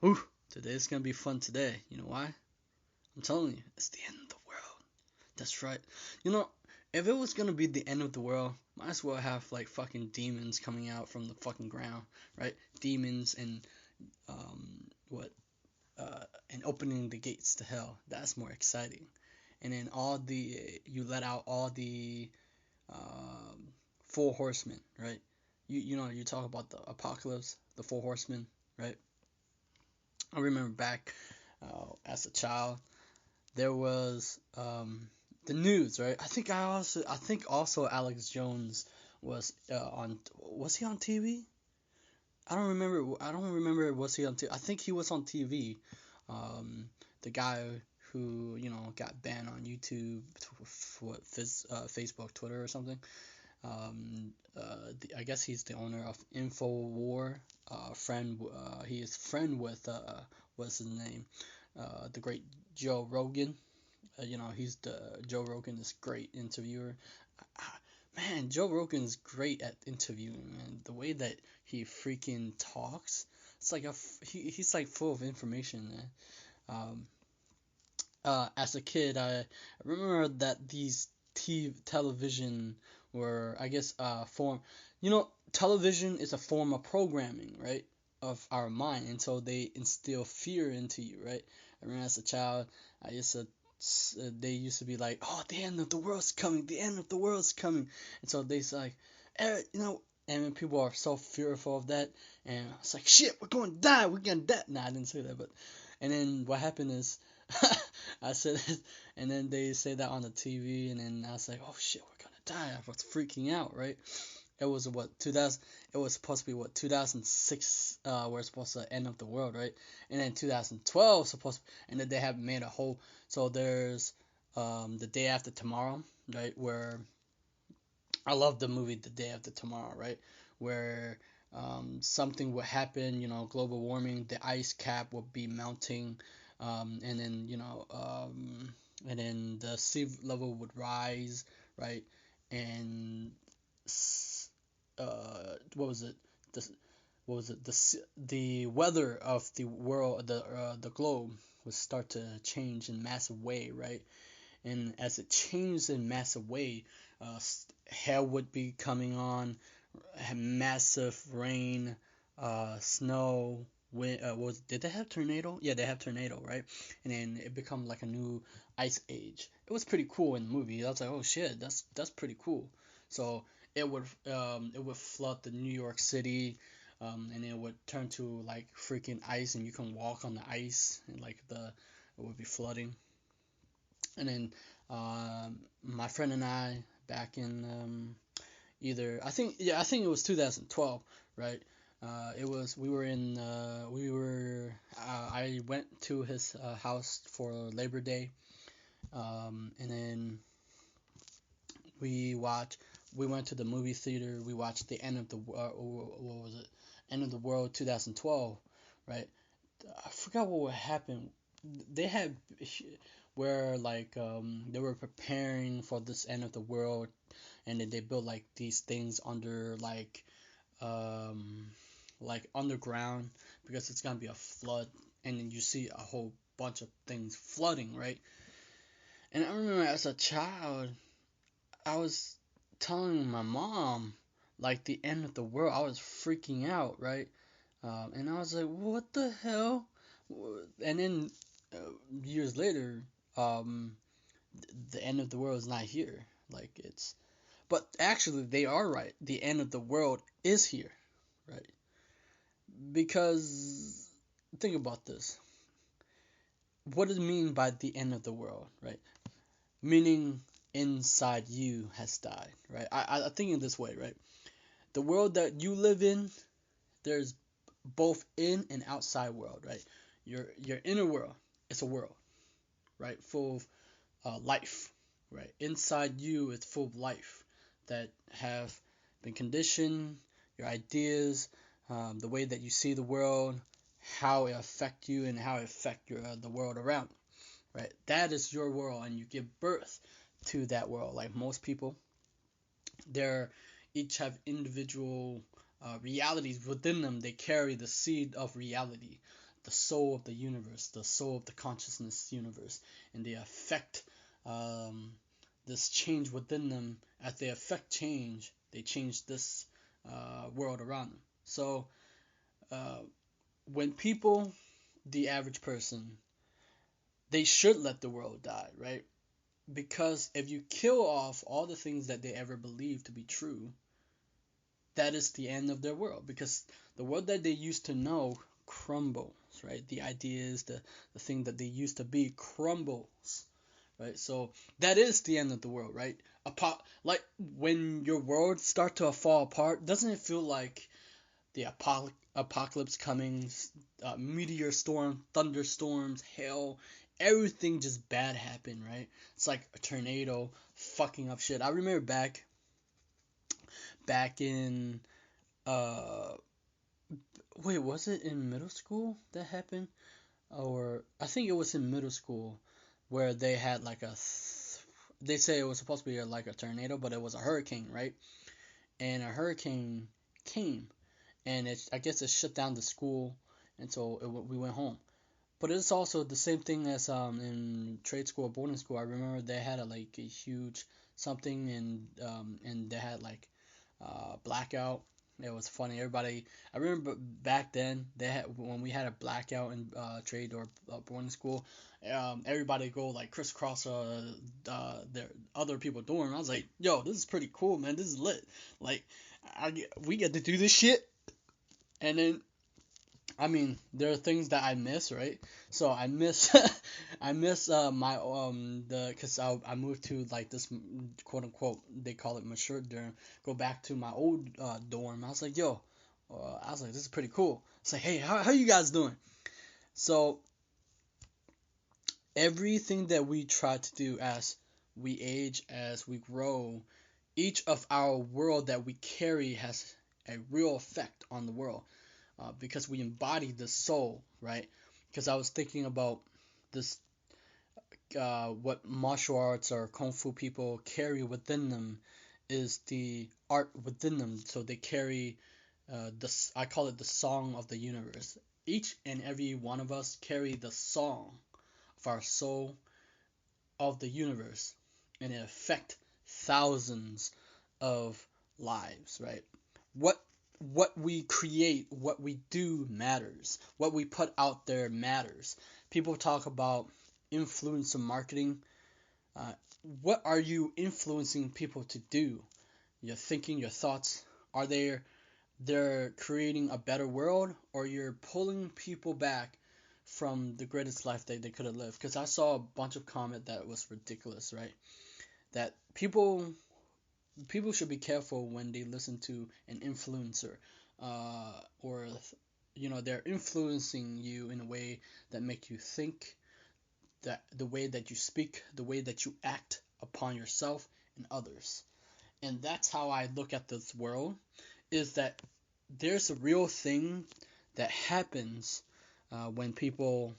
Ooh, today's gonna be fun today. You know why? I'm telling you, it's the end of the world. That's right. You know, if it was gonna be the end of the world, might as well have like fucking demons coming out from the fucking ground, right? Demons and what and opening the gates to hell. That's more exciting. And then you let out all the um, Four Horsemen, right? You talk about the apocalypse, the Four Horsemen, right? I remember back as a child, there was the news, right? I think also Alex Jones was on. Was he on TV? I don't remember. I don't remember. Was he on TV? I think he was on TV. Um, the guy who got banned on YouTube, Facebook, Twitter, or something. I guess he's the owner of Infowar. He is friend with what's his name? The great Joe Rogan. He's the Joe Rogan is great interviewer. Ah, Man, Joe Rogan's great at interviewing, man. The way that he freaking talks, it's like he's like full of information, man. Um, as a kid, I remember that these television were, I guess, form. Television is a form of programming, right, of our mind, and so they instill fear into you, right? I remember as a child, I used to. They used to be like, "Oh, the end of the world's coming! The end of the world's coming!" And so they say, like, and when people are so fearful of that, and it's like, "Shit, we're going to die! We're gonna die!" Nah, I didn't say that, but and then what happened is I said it, and then they say that on the TV, and then I was like, oh shit, we're gonna die. I was freaking out, right? It was what 2000. It was supposed to be what 2006. We're supposed to end of the world, right? And then 2012 and then they have made a whole. So there's the day after tomorrow, right? Where I love the movie The Day After Tomorrow, right? Where something would happen, global warming, the ice cap would be melting, and then and then the sea level would rise, right? And what was it? The what was it? The weather of the world, the globe would start to change in massive way, right? And as it changed in massive way, hail would be coming on, massive rain, snow. Did they have tornado? Yeah, they have tornado, right? And then it become like a new ice age. It was pretty cool in the movie. I was like, oh shit, that's pretty cool. So it would flood the New York City, and it would turn to like freaking ice, and you can walk on the ice, and like it would be flooding. And then my friend and I back in either I think it was 2012, right? It was I went to his house for Labor Day, and then we watched we went to the movie theater. We watched the end of the what was it? End of the World 2012, right? I forgot what happened. They had where like they were preparing for this end of the world, and then they built like these things under um like underground because it's gonna be a flood, and then you see a whole bunch of things flooding, right? And I remember as a child, I was telling my mom like the end of the world. I was freaking out, right? And I was like, what the hell? And then uh, years later, um, the end of the world is not here. Like but actually they are right. The end of the world is here, right? Because think about this. What does it mean by the end of the world, right? Meaning inside you has died, right? I think in this way, right? The world that you live in, there's both in and outside world, right? Your inner world is a world, right? Full of life, right? Inside you is full of life that have been conditioned, your ideas, the way that you see the world, how it affect you and how it affect the world around you, right? That is your world, and you give birth to that world. Like most people, they're each have individual realities within them. They carry the seed of reality. the soul of the universe, the soul of the consciousness universe, and they affect this change within them. As they affect change, they change this world around them. So uh, when people, the average person, they should let the world die, right? Because if you kill off all the things that they ever believed to be true, that is the end of their world. Because the world that they used to know crumbles, right? The ideas, the thing that they used to be crumbles, right? So that is the end of the world, right? Like when your world start to fall apart, doesn't it feel like the apocalypse coming, meteor storm, thunderstorms, hail, everything just bad happen, right? It's like a tornado fucking up shit. I remember back in uh wait, was it in middle school that happened? Or I think it was in middle school where they had like they say it was supposed to be like a tornado, but it was a hurricane, right? And a hurricane came, and I guess it shut down the school, and so we went home. But it's also the same thing as in trade school or boarding school. I remember they had like a huge something, and they had like blackout. It was funny. Everybody, I remember back then they had when we had a blackout in trade or boarding school. Everybody go like crisscross their other people dorm. I was like, yo, this is pretty cool, man. This is lit. Like, we get to do this shit, and then I mean, there are things that I miss, right? So I miss, I miss my cause I moved to like this quote unquote they call it mature dorm. Go back to my old dorm. I was like, yo, I was like, this is pretty cool. It's like, hey, how you guys doing? So everything that we try to do as we age, as we grow, each of our world that we carry has a real effect on the world. Because we embody the soul, right? Because I was thinking about this, what martial arts or kung fu people carry within them is the art within them. So they carry this. I call it the song of the universe. Each and every one of us carry the song of our soul of the universe, and it affects thousands of lives, right? What what we create, what we do matters. What we put out there matters. People talk about influencer marketing. Uh, what are you influencing people to do? Your thinking, your thoughts, are they're creating a better world, or you're pulling people back from the greatest life that they could have lived? Because I saw a bunch of comment that was ridiculous, right? That people should be careful when they listen to an influencer, or they're influencing you in a way that make you think, that the way that you speak, the way that you act upon yourself and others. And that's how I look at this world, is that there's a real thing that happens when people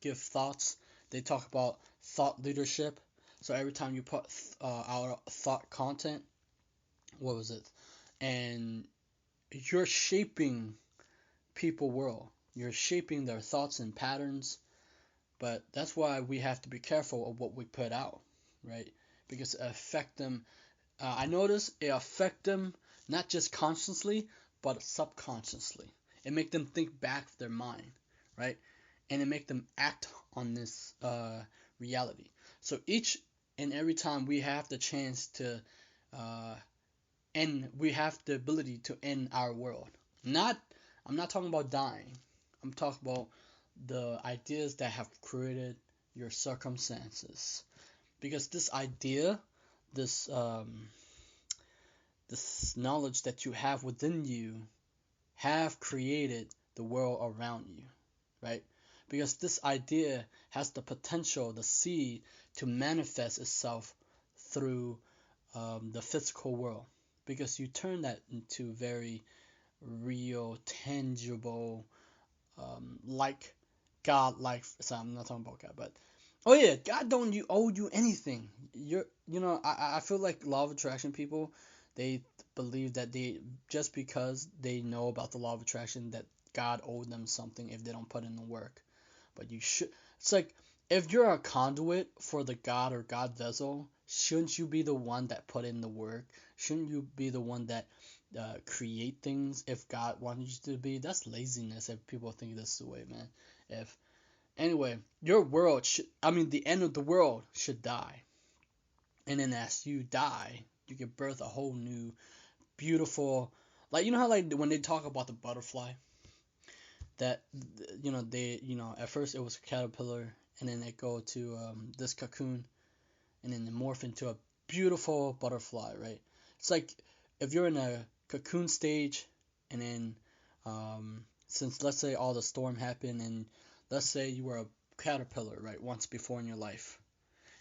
give thoughts. They talk about thought leadership. So every time you put out thought content, what was it? And you're shaping people world. You're shaping their thoughts and patterns. But that's why we have to be careful of what we put out, right? Because it affect them. I notice it affect them not just consciously, but subconsciously. It make them think back of their mind, right? And it make them act on this reality. So each and every time we have the chance to uh, end, we have the ability to end our world. Not, I'm not talking about dying. I'm talking about the ideas that have created your circumstances. Because this idea, this this knowledge that you have within you, have created the world around you, right? Because this idea has the potential, the seed, to manifest itself through the physical world. Because you turn that into very real, tangible, like God, like, so I'm not talking about God, but oh yeah, God don't you owe you anything. I feel like law of attraction people, they believe that they, just because they know about the law of attraction, that God owed them something if they don't put in the work. But you should. It's like if you're a conduit for the God or God vessel, shouldn't you be the one that put in the work? Shouldn't you be the one that create things if God wanted you to be? That's laziness if people think this way, man. If anyway, your world should. I mean, the end of the world should die, and then as you die, you give birth a whole new beautiful. Like you know how like when they talk about the butterfly that they at first it was a caterpillar and then they go to this cocoon and then they morph into a beautiful butterfly, right? It's like if you're in a cocoon stage and then since let's say all the storm happened and let's say you were a caterpillar, right, once before in your life,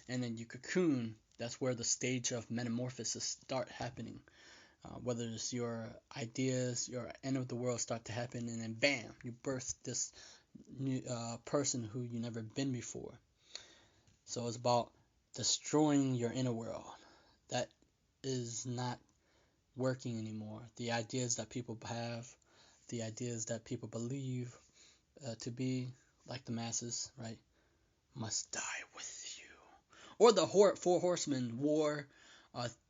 and then you cocoon, that's where the stage of metamorphosis start happening. Whether it's your ideas, your end of the world start to happen, and then bam, you birth this new person who you never been before. So it's about destroying your inner world. That is not working anymore. The ideas that people have, the ideas that people believe to be like the masses, right, must die with you. Or the Four Horsemen, war,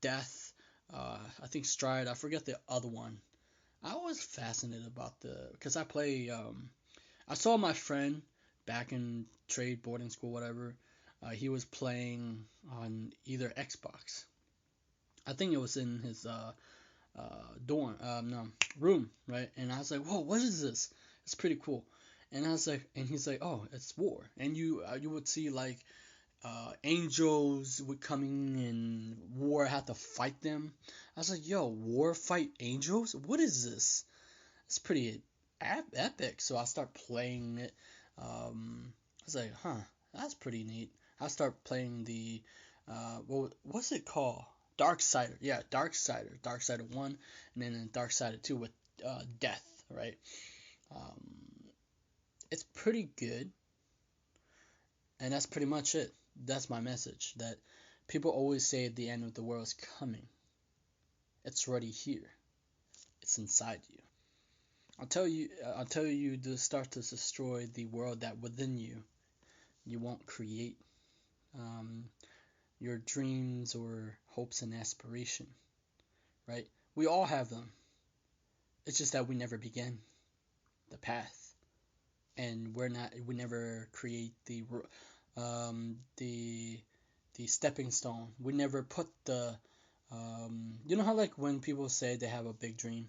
death, I think stride. I forget the other one. I was fascinated about because I play. I saw my friend back in trade boarding school, whatever. He was playing on either Xbox. I think it was in his dorm, no, room, right? And I was like, whoa, what is this? It's pretty cool. And I was like, and he's like, oh, it's war. And you would see like angels would coming and war had to fight them. I was like, yo, war fight angels? What is this? It's pretty epic. So I start playing it. I was like, huh, that's pretty neat. I start playing the what's it called? Darksider. Yeah, Darksider. Darksider 1 and then Darksider 2 with death, right? Um, it's pretty good. And that's pretty much it. That's my message. That people always say the end of the world is coming. It's already here. It's inside you. I'll tell you to start to destroy the world that within you. You won't create um, your dreams or hopes and aspiration, right? We all have them. It's just that we never begin the path, and we never create um, the the stepping stone. We never put the you know how like when people say they have a big dream,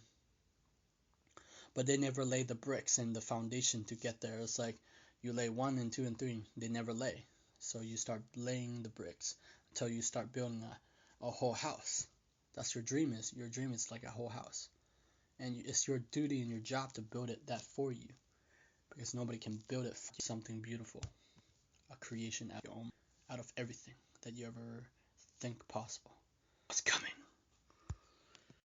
but they never lay the bricks and the foundation to get there. It's like you lay 1 and 2 and 3, they never lay. So you start laying the bricks until you start building a whole house. That's your dream is. Your dream is like a whole house. And it's your duty and your job to build that for you. Because nobody can build it for you. Something beautiful. A creation out of your own, out of everything that you ever think possible. What's coming?